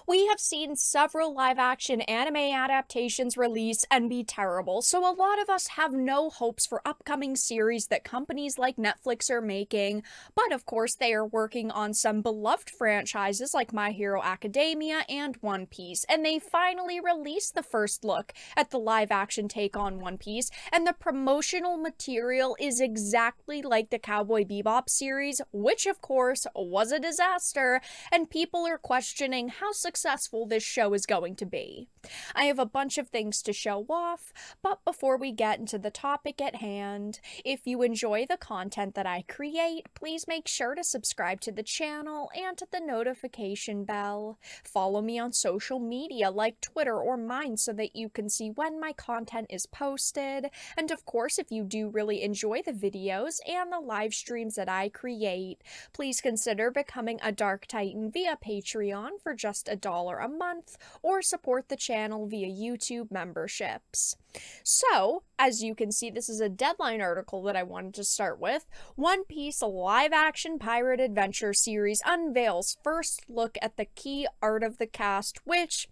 We have seen several live-action anime adaptations release and be terrible, so a lot of us have no hopes for upcoming series that companies like Netflix are making, but of course they are working on some beloved franchises like My Hero Academia and One Piece, and they finally released the first look at the live-action take on One Piece, and the promotional material is exactly like the Cowboy Bebop series, which of course was a disaster, and people are questioning how successful this show is going to be. I have a bunch of things to show off, but before we get into the topic at hand, if you enjoy the content that I create, please make sure to subscribe to the channel and to the notification bell. Follow me on social media like Twitter or mine so that you can see when my content is posted. And of course, if you do really enjoy the videos and the live streams that I create, please consider becoming a Dark Titan via Patreon for just $1 a month, or support the channel via YouTube memberships. So, as you can see, this is a Deadline article that I wanted to start with. One Piece live-action pirate adventure series unveils first look at the key art of the cast, which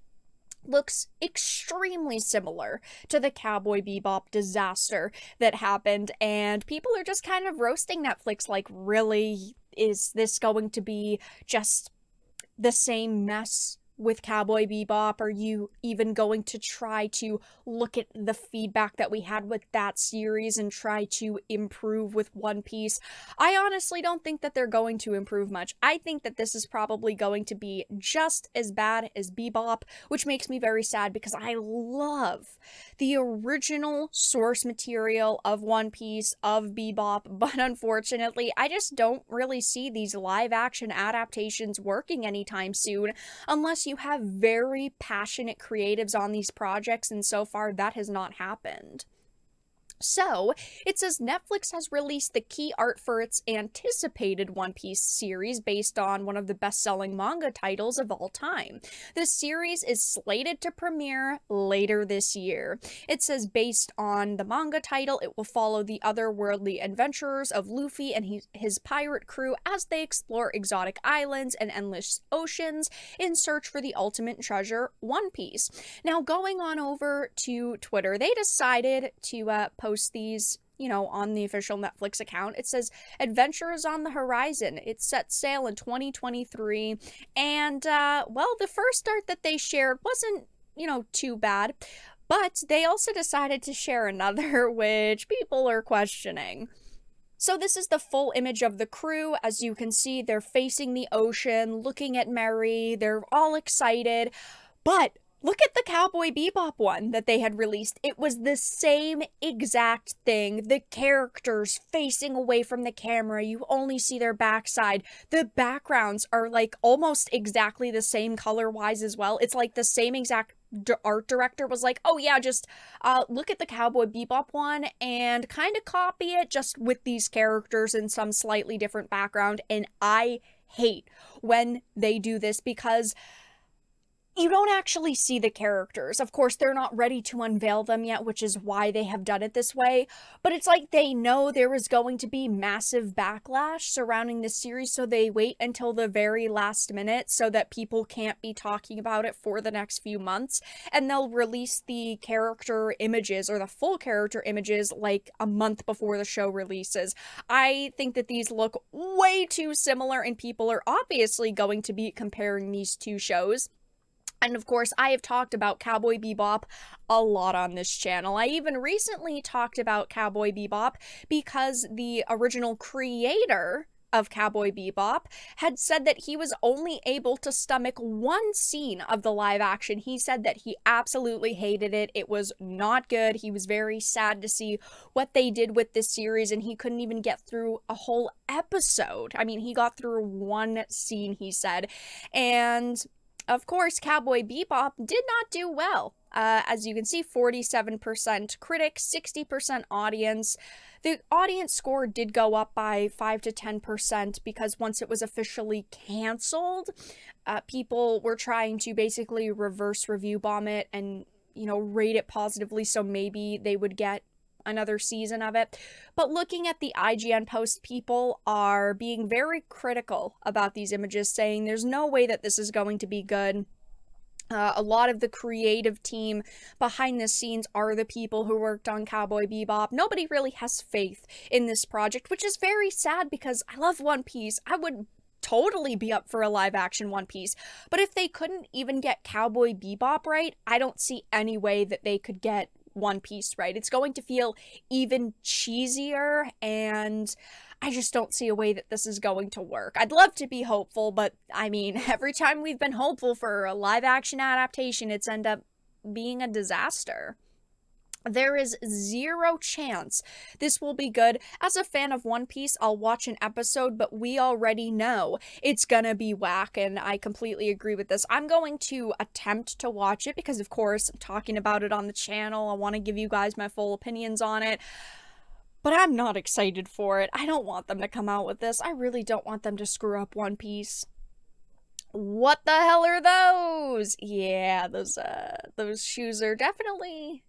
looks extremely similar to the Cowboy Bebop disaster that happened, and people are just kind of roasting Netflix like, really? Is this going to be just the same mess with Cowboy Bebop? Are you even going to try to look at the feedback that we had with that series and try to improve with One Piece? I honestly don't think that they're going to improve much. I think that this is probably going to be just as bad as Bebop, which makes me very sad because I love the original source material of One Piece, of Bebop, but unfortunately, I just don't really see these live-action adaptations working anytime soon unless you have very passionate creatives on these projects, and so far that has not happened. So, it says Netflix has released the key art for its anticipated One Piece series based on one of the best-selling manga titles of all time. The series is slated to premiere later this year. It says based on the manga title, it will follow the otherworldly adventures of Luffy and his pirate crew as they explore exotic islands and endless oceans in search for the ultimate treasure, One Piece. Now, going on over to Twitter, they decided to post these, on the official Netflix account. It says, "Adventure is on the horizon. It set sail in 2023. And, well, the first art that they shared wasn't, too bad. But they also decided to share another, which people are questioning. So this is the full image of the crew. As you can see, they're facing the ocean, looking at Mary. They're all excited. But look at the Cowboy Bebop one that they had released. It was the same exact thing. The characters facing away from the camera. You only see their backside. The backgrounds are like almost exactly the same color-wise as well. It's like the same exact art director was like, oh yeah, just look at the Cowboy Bebop one and kind of copy it just with these characters in some slightly different background. And I hate when they do this because you don't actually see the characters. Of course, they're not ready to unveil them yet, which is why they have done it this way. But it's like they know there is going to be massive backlash surrounding this series, so they wait until the very last minute so that people can't be talking about it for the next few months. And they'll release the character images or the full character images like a month before the show releases. I think that these look way too similar, and people are obviously going to be comparing these two shows. And of course, I have talked about Cowboy Bebop a lot on this channel. I even recently talked about Cowboy Bebop because the original creator of Cowboy Bebop had said that he was only able to stomach one scene of the live action. He said that he absolutely hated it. It was not good. He was very sad to see what they did with this series, and he couldn't even get through a whole episode. I mean, he got through one scene, he said. And of course, Cowboy Bebop did not do well. As you can see, 47% critics, 60% audience. The audience score did go up by 5 to 10% because once it was officially canceled, people were trying to basically reverse review bomb it and, rate it positively so maybe they would get another season of it. But looking at the IGN post, people are being very critical about these images, saying there's no way that this is going to be good. A lot of the creative team behind the scenes are the people who worked on Cowboy Bebop. Nobody really has faith in this project, which is very sad because I love One Piece. I would totally be up for a live action One Piece. But if they couldn't even get Cowboy Bebop right, I don't see any way that they could get One Piece right. It's going to feel even cheesier, and I just don't see a way that this is going to work. I'd love to be hopeful, but I mean, every time we've been hopeful for a live action adaptation, it's ended up being a disaster. There is zero chance this will be good. As a fan of One Piece, I'll watch an episode, but we already know it's gonna be whack, and I completely agree with this. I'm going to attempt to watch it because, of course, I'm talking about it on the channel. I want to give you guys my full opinions on it. But I'm not excited for it. I don't want them to come out with this. I really don't want them to screw up One Piece. What the hell are those? Yeah, those shoes are definitely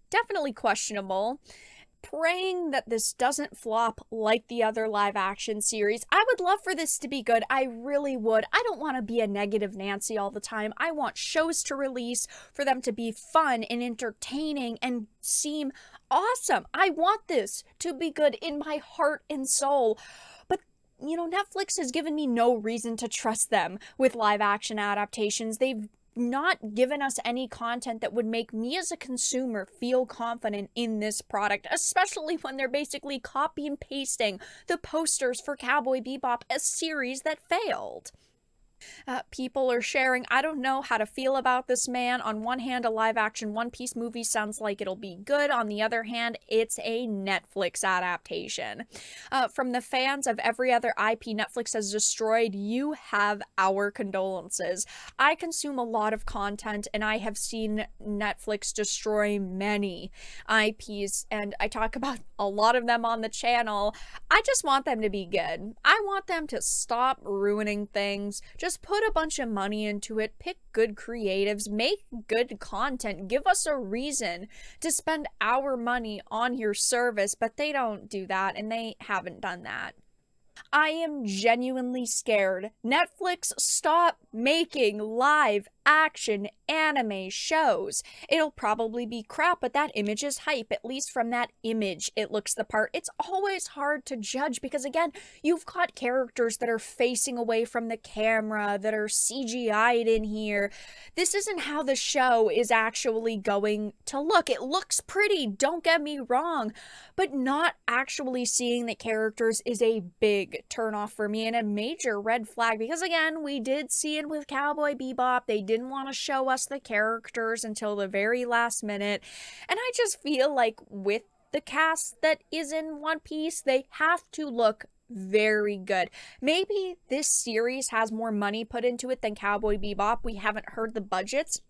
questionable. Praying that this doesn't flop like the other live action series. I would love for this to be good. I really would. I don't want to be a negative Nancy all the time. I want shows to release for them to be fun and entertaining and seem awesome. I want this to be good in my heart and soul. But you know, Netflix has given me no reason to trust them with live action adaptations. They've not given us any content that would make me as a consumer feel confident in this product, especially when they're basically copy and pasting the posters for Cowboy Bebop, a series that failed. People are sharing, I don't know how to feel about this, man. On one hand, a live-action One Piece movie sounds like it'll be good. On the other hand, it's a Netflix adaptation. From the fans of every other IP Netflix has destroyed, you have our condolences. I consume a lot of content, and I have seen Netflix destroy many IPs, and I talk about a lot of them on the channel. I just want them to be good. I want them to stop ruining things. Just put a bunch of money into it, pick good creatives, make good content, give us a reason to spend our money on your service, but they don't do that, and they haven't done that. I am genuinely scared. Netflix, stop making live action anime shows. It'll probably be crap, but that image is hype. At least from that image, it looks the part. It's always hard to judge because, again, you've got characters that are facing away from the camera, that are CGI'd in here. This isn't how the show is actually going to look. It looks pretty, don't get me wrong, but not actually seeing the characters is a big turnoff for me and a major red flag because, again, we did see it with Cowboy Bebop. They didn't want to show us the characters until the very last minute, and I just feel like with the cast that is in One Piece, they have to look very good. Maybe this series has more money put into it than Cowboy Bebop. We haven't heard the budgets,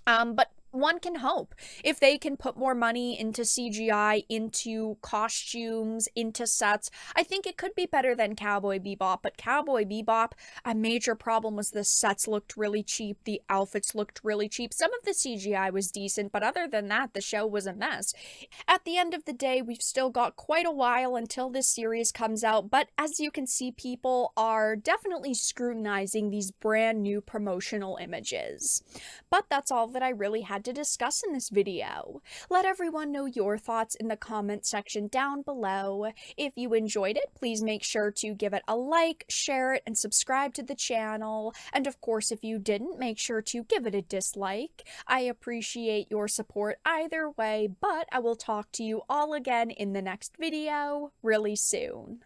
but one can hope if they can put more money into CGI, into costumes, into sets. I think it could be better than Cowboy Bebop, but Cowboy Bebop, a major problem was the sets looked really cheap, the outfits looked really cheap. Some of the CGI was decent, but other than that, the show was a mess. At the end of the day, we've still got quite a while until this series comes out, but as you can see, people are definitely scrutinizing these brand new promotional images. But that's all that I really had to discuss in this video. Let everyone know your thoughts in the comment section down below. If you enjoyed it, please make sure to give it a like, share it, and subscribe to the channel. And of course, if you didn't, make sure to give it a dislike. I appreciate your support either way, but I will talk to you all again in the next video really soon.